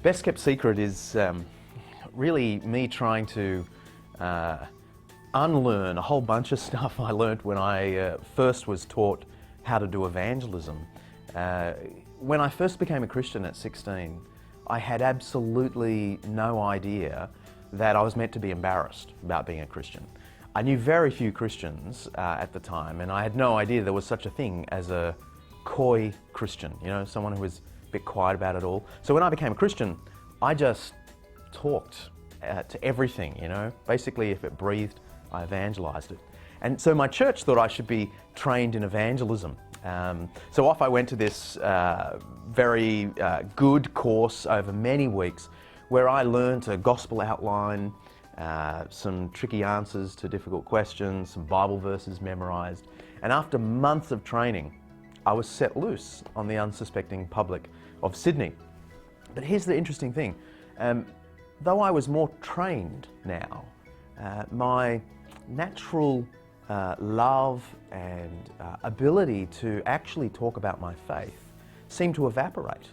Best kept secret is really me trying to unlearn a whole bunch of stuff I learned when I first was taught how to do evangelism. When I first became a Christian at 16, I had absolutely no idea that I was meant to be embarrassed about being a Christian. I knew very few Christians at the time, and I had no idea there was such a thing as a coy Christian, you know, someone who was a bit quiet about it all. So when I became a Christian, I just talked to everything, you know. Basically, if it breathed, I evangelized it. And so my church thought I should be trained in evangelism. So off I went to this very good course over many weeks where I learned a gospel outline, some tricky answers to difficult questions, some Bible verses memorized. And after months of training, I was set loose on the unsuspecting public of Sydney. But here's the interesting thing. Though I was more trained now, my natural love and ability to actually talk about my faith seemed to evaporate.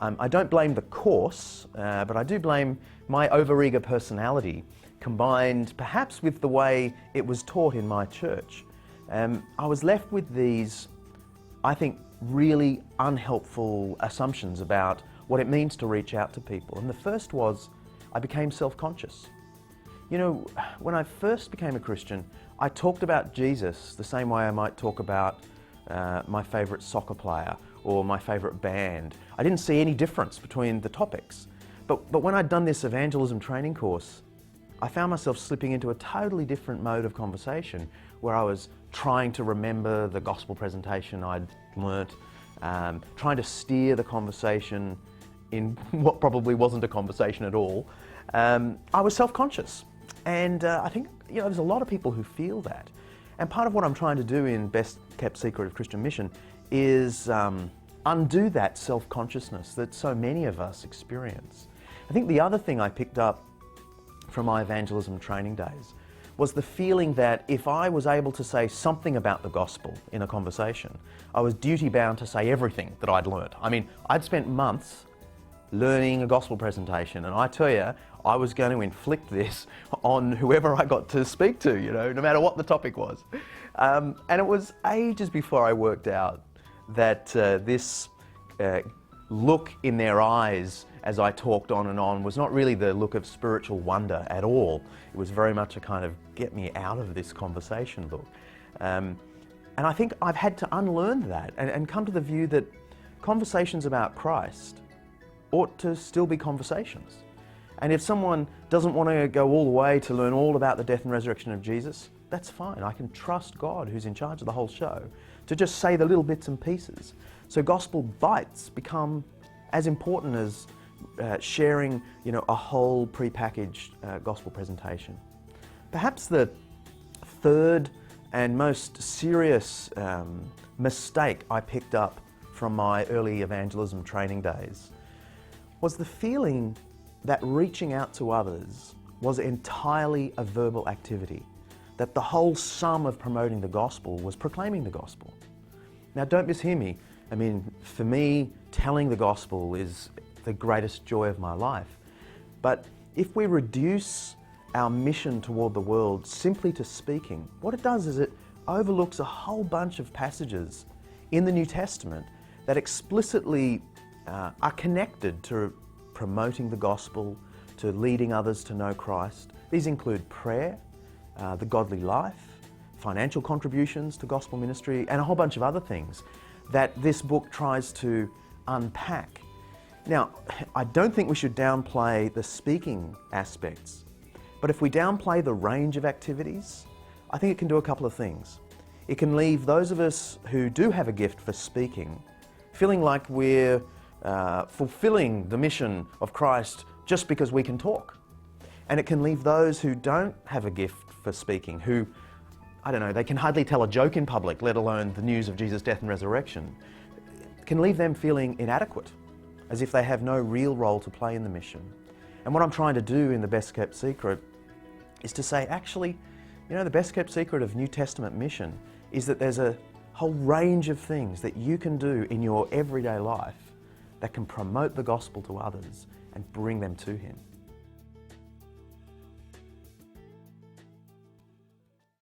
I don't blame the course, but I do blame my overeager personality combined perhaps with the way it was taught in my church. I was left with these, I think, really unhelpful assumptions about what it means to reach out to people. And the first was, I became self-conscious. You know, when I first became a Christian, I talked about Jesus the same way I might talk about my favorite soccer player or my favorite band. I didn't see any difference between the topics. But when I'd done this evangelism training course, I found myself slipping into a totally different mode of conversation where I was trying to remember the gospel presentation I'd learnt, trying to steer the conversation in what probably wasn't a conversation at all. I was self-conscious, and I think there's a lot of people who feel that. And part of what I'm trying to do in Best Kept Secret of Christian Mission is undo that self-consciousness that so many of us experience. I think the other thing I picked up from my evangelism training days was the feeling that if I was able to say something about the gospel in a conversation, I was duty-bound to say everything that I'd learnt. I mean, I'd spent months learning a gospel presentation, and I tell you, I was going to inflict this on whoever I got to speak to, you know, no matter what the topic was. And it was ages before I worked out that this look in their eyes as I talked on and on was not really the look of spiritual wonder at all. It was very much a kind of get me out of this conversation look. And I think I've had to unlearn that and come to the view that conversations about Christ ought to still be conversations. And if someone doesn't want to go all the way to learn all about the death and resurrection of Jesus, that's fine. I can trust God, who's in charge of the whole show, to just say the little bits and pieces. So gospel bites become as important as sharing, a whole prepackaged gospel presentation. Perhaps the third and most serious mistake I picked up from my early evangelism training days was the feeling that reaching out to others was entirely a verbal activity, that the whole sum of promoting the gospel was proclaiming the gospel. Now, don't mishear me. I mean, for me, telling the gospel is the greatest joy of my life. But if we reduce our mission toward the world simply to speaking, what it does is it overlooks a whole bunch of passages in the New Testament that explicitly are connected to promoting the gospel, to leading others to know Christ. These include prayer, the godly life, financial contributions to gospel ministry, and a whole bunch of other things that this book tries to unpack. Now, I don't think we should downplay the speaking aspects, but if we downplay the range of activities, I think it can do a couple of things. It can leave those of us who do have a gift for speaking feeling like we're fulfilling the mission of Christ just because we can talk. And it can leave those who don't have a gift for speaking, who, they can hardly tell a joke in public, let alone the news of Jesus' death and resurrection. It can leave them feeling inadequate, as if they have no real role to play in the mission. And what I'm trying to do in the Best Kept Secret is to say, actually, the best kept secret of New Testament mission is that there's a whole range of things that you can do in your everyday life that can promote the gospel to others and bring them to Him.